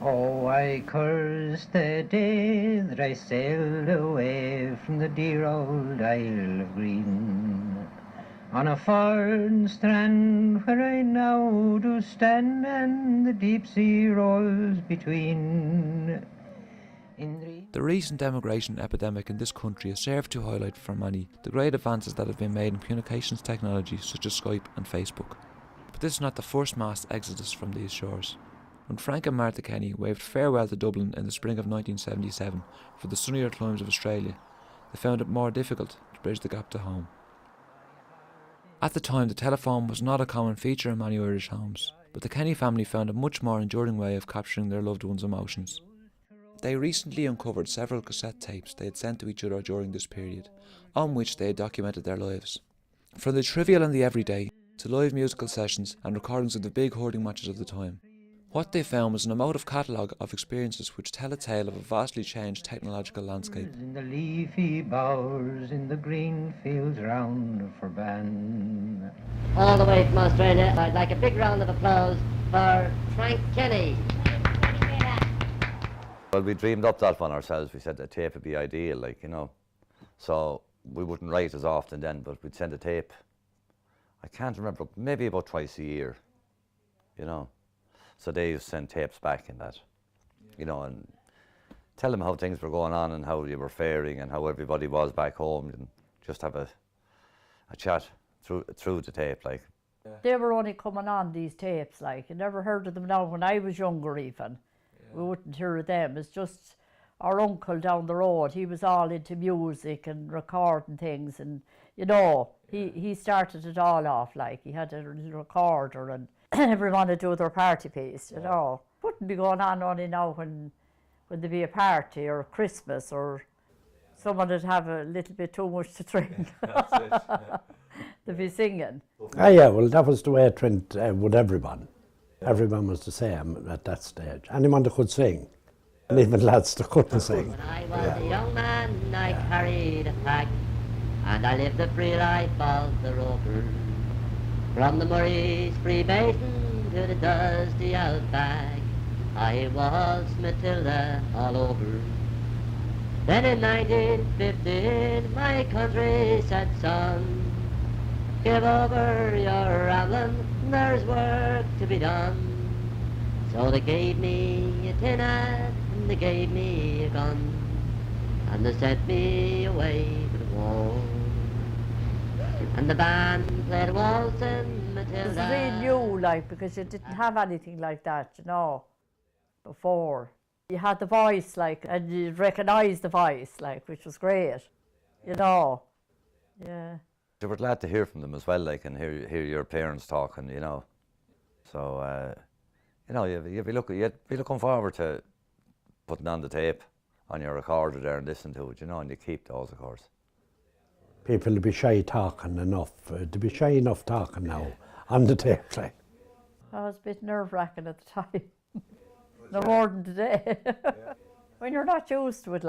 Oh, I curse the day that I sailed away from the dear old Isle of Green, on a foreign strand where I now do stand, and the deep sea rolls between. The recent emigration epidemic in this country has served to highlight for many the great advances that have been made in communications technology such as Skype and Facebook. But this is not the first mass exodus from these shores. When Frank and Martha Kenny waved farewell to Dublin in the spring of 1977 for the sunnier climes of Australia, they found it more difficult to bridge the gap to home. At the time, the telephone was not a common feature in many Irish homes, but the Kenny family found a much more enduring way of capturing their loved ones' emotions. They recently uncovered several cassette tapes they had sent to each other during this period, on which they had documented their lives. From the trivial and the everyday, to live musical sessions and recordings of the big hurling matches of the time. What they found was an emotive catalogue of experiences which tell a tale of a vastly changed technological landscape. In the leafy bowers, in the green fields round for Ban. All the way from Australia, I'd like a big round of applause for Frank Kenny. Well, we dreamed up that one ourselves. We said a tape would be ideal, So we wouldn't write as often then, but we'd send a tape. I can't remember, maybe about twice a year, So they send tapes back in that, and tell them how things were going on and how you were faring and how everybody was back home, and just have a chat through the tape, They were only coming on, these tapes, you never heard of them now when I was younger even. We wouldn't hear of them. It's just our uncle down the road, he was all into music and recording things, and he started it all off, he had a little recorder and everyone would do their party piece, Wouldn't be going on only now when there'd be a party or Christmas or someone would have a little bit too much to drink. That's it. They'd be singing. Yeah, well, that was the way it went with everyone. Everyone was the same at that stage. Anyone that could sing, and even lads that couldn't sing. When I was a young man, I carried a pack, and I lived the free life of the rover. From the Murray's free basin to the dusty outback, I was Matilda all over. Then in 1915, my country said, son, give over your rambling, there's work to be done. So they gave me a tin hat, and they gave me a gun, and they sent me away to the war. And the band played waltz and Matilda. It was really new, because you didn't have anything like that, before. You had the voice, and you'd recognise the voice, which was great, Yeah. They were glad to hear from them as well, and hear your parents talking, So, you'd be looking forward to putting on the tape on your recorder there and listening to it, and you keep those, of course. People would be shy talking enough. They'd be shy enough talking now on the tape, I was a bit nerve-wracking at the time. No more than today. When you're not used to it,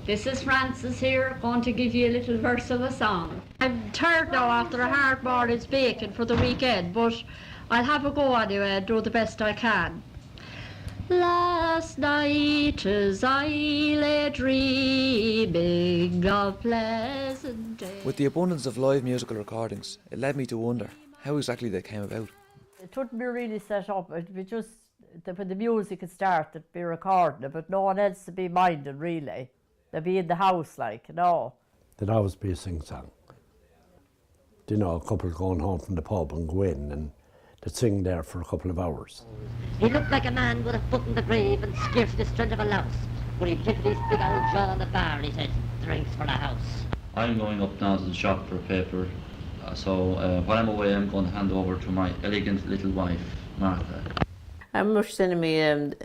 This is Frances here, going to give you a little verse of a song. I'm tired now after a hard morning's baking for the weekend, but I'll have a go anyway and do the best I can. Last night as I lay dreaming of pleasant days. With the abundance of live musical recordings, it led me to wonder how exactly they came about. It wouldn't be really set up. It'd be just when the music would start, they'd be recording it, but no one else would be minding, really. They'd be in the house, There'd always be a sing-song. A couple going home from the pub and go in and they'd sing there for a couple of hours. He looked like a man with a foot in the grave and scarce the strength of a louse. But he lifted his big old jaw on the bar and he said, drinks for the house. I'm going up now to the shop for a paper, so while I'm away I'm going to hand over to my elegant little wife, Martha. I'm sending me a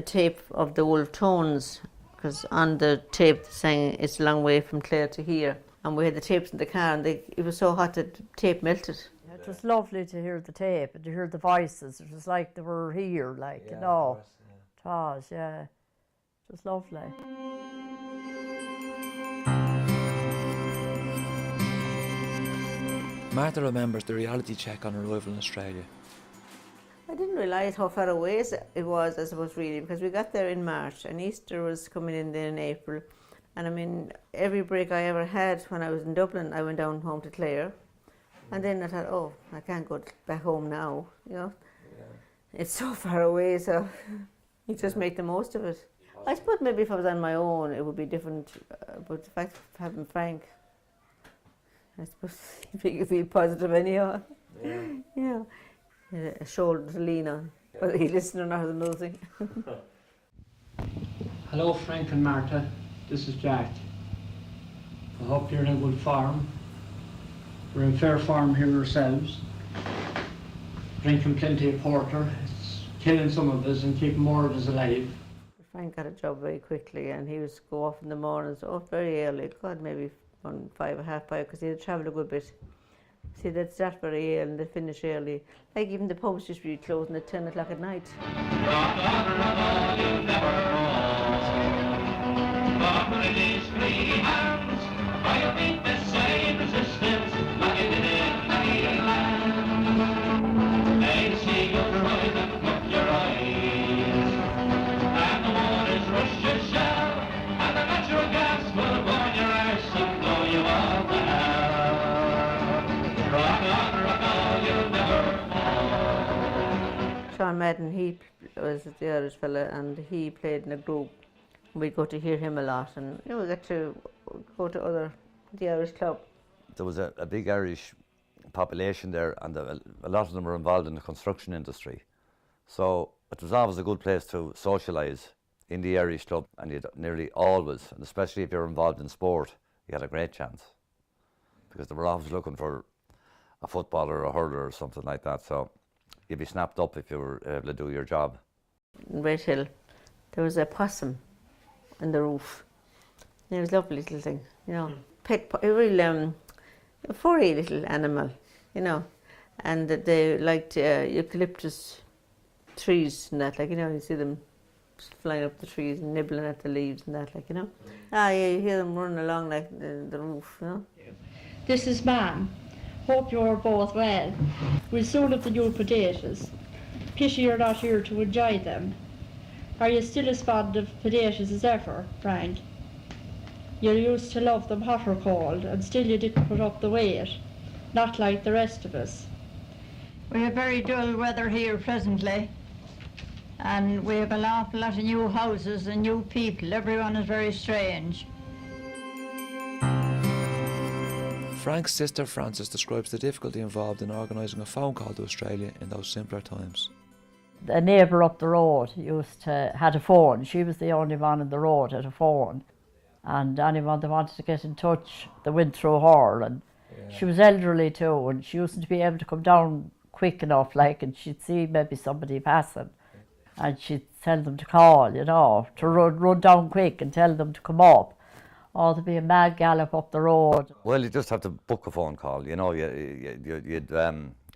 tape of the old tones, because on the tape saying it's a long way from Clare to here, and we had the tapes in the car and it was so hot that the tape melted. It was lovely to hear the tape and to hear the voices. It was like they were here, It was, yeah. It was lovely. Martha remembers the reality check on arrival in Australia. I I didn't realise how far away it was, I suppose, really, because we got there in March and Easter was coming in then in April. And I mean, every break I ever had when I was in Dublin, I went down home to Clare. And then I thought, oh, I can't go back home now, you know. Yeah. It's so far away, so you just make the most of it. I suppose maybe if I was on my own, it would be different. But the fact of having Frank, I suppose you feel positive anyhow. Yeah. A shoulder to lean on. Whether he listens or not is another thing. Hello, Frank and Martha. This is Jack. I hope you're in a good form. We're in fair form here ourselves. Drinking plenty of porter. It's killing some of us and keeping more of us alive. Frank got a job very quickly and he was go off in the mornings, very early, God, maybe on 5 or half 5, because he had travelled a good bit. See, they'd start very early and they'd finish early. Like even the pubs used to be closing at 10 o'clock at night. Sean Madden, he was the Irish fella and he played in a group. We'd go to hear him a lot and you know, we got to go to the Irish club. There was a big Irish population there and a lot of them were involved in the construction industry. So it was always a good place to socialise in the Irish club, and you'd nearly always, and especially if you're involved in sport, you had a great chance because they were always looking for a footballer or a hurler or something like that. So you'd be snapped up if you were able to do your job. In Red Hill, there was a possum on the roof. And it was a lovely little thing, you know. A real furry little animal, you know. And they liked eucalyptus trees and that, like, you know, you see them flying up the trees and nibbling at the leaves and that, like, you know. Yeah, you hear them running along like the roof, you know. This is Ma'am. Hope you're both well. We'll soon have the new potatoes. Pity you're not here to enjoy them. Are you still as fond of potatoes as ever, Frank? You used to love them hot or cold, and still you didn't put up the weight. Not like the rest of us. We have very dull weather here presently, and we have an awful lot of new houses and new people. Everyone is very strange. Frank's sister Frances describes the difficulty involved in organising a phone call to Australia in those simpler times. A neighbour up the road had a phone. She was the only one on the road had a phone. And anyone that wanted to get in touch, they went through her. And she was elderly too, and she used to be able to come down quick enough, like, and she'd see maybe somebody passing. And she'd tell them to call, you know, to run down quick and tell them to come up. Or there'd be a mad gallop up the road. Well, you just have to book a phone call, you know. You'd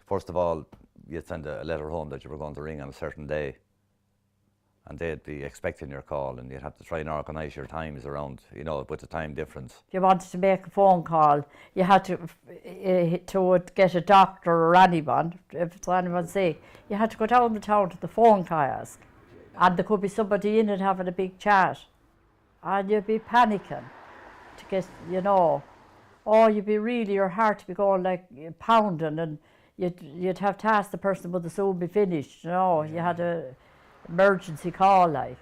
first of all, you'd send a letter home that you were going to ring on a certain day, and they'd be expecting your call, and you'd have to try and organise your times around, you know, with the time difference. If you wanted to make a phone call, you had to get a doctor or anyone, if it's anyone sick, you had to go down the town to the phone kiosk, and there could be somebody in it having a big chat, and you'd be panicking to get, you know, or you'd be really, your heart would be going like pounding, and you'd have to ask the person would the soon be finished, you know. You had a emergency call, like.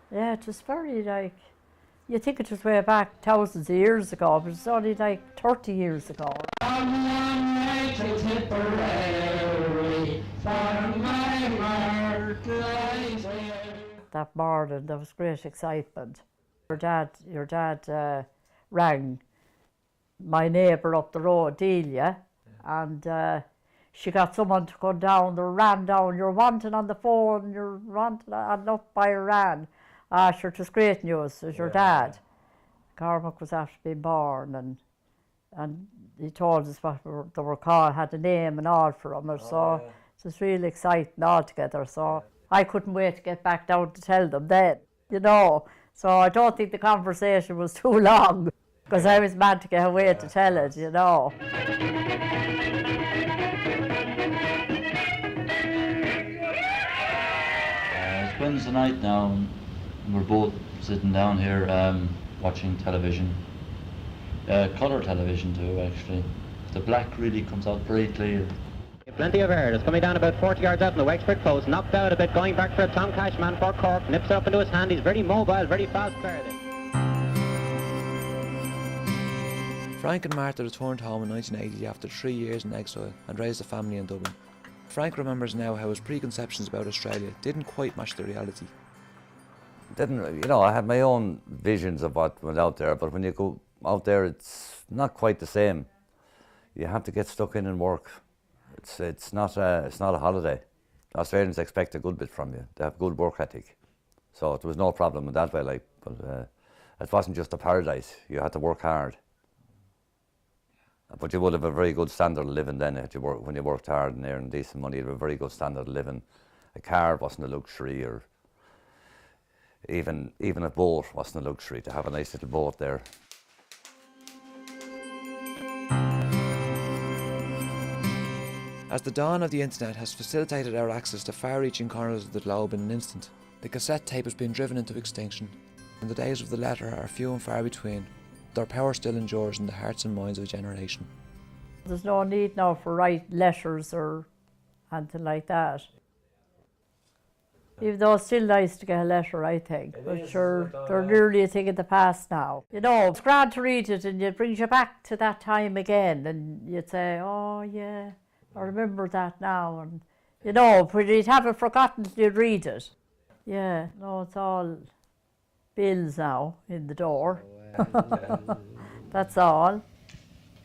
Yeah, it was very, like, you think it was way back thousands of years ago, but it's only like 30 years ago. That morning there was great excitement. Your dad rang my neighbour up the road, Delia, and she got someone to go down. They ran down. You're wanted on the phone. You're wanted, and up by ran. Sure, it was great news. It was your dad. Cormac was after being born, and he told us what they were called, had a name and all for him. So it was really exciting altogether. So I couldn't wait to get back down to tell them then, you know. So I don't think the conversation was too long, because I was mad to get away to tell it, you know. Wednesday night now, and we're both sitting down here watching television. Colour television too, actually. The black really comes out very clear. Plenty of air. It's coming down about 40 yards out from the Wexford post. Knocked out a bit, going back for a Tom Cashman for Cork. Nips it up into his hand. He's very mobile, very fast player. Frank and Martha returned home in 1980 after 3 years in exile and raised a family in Dublin. Frank remembers now how his preconceptions about Australia didn't quite match the reality. I had my own visions of what went out there, but when you go out there, it's not quite the same. You have to get stuck in and work. It's not a holiday. Australians expect a good bit from you. They have good work ethic, so there was no problem in that way. But it wasn't just a paradise. You had to work hard. But you would have a very good standard of living then when you worked hard and earned decent money. You had a very good standard of living. A car wasn't a luxury, or even a boat wasn't a luxury. To have a nice little boat there. As the dawn of the internet has facilitated our access to far-reaching corners of the globe in an instant, the cassette tape has been driven into extinction, and the days of the letter are few and far between. Their power still endures in the hearts and minds of a generation. There's no need now for write letters or anything like that. Even though it's still nice to get a letter, I think. But sure, they're nearly a thing of the past now. It's grand to read it and it brings you back to that time again, and you'd say, oh yeah, I remember that now. And but you'd have it forgotten till you'd read it. Yeah, no, it's all bills now in the door. That's all.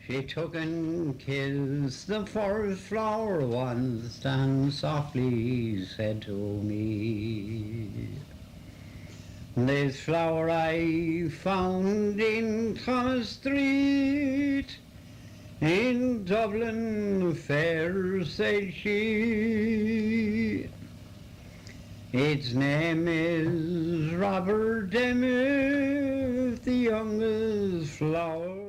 She took and kissed the forest flower once and softly said to me, this flower I found in Thomas Street in Dublin fair, said she. Its name is Robert Emmet, the youngest flower.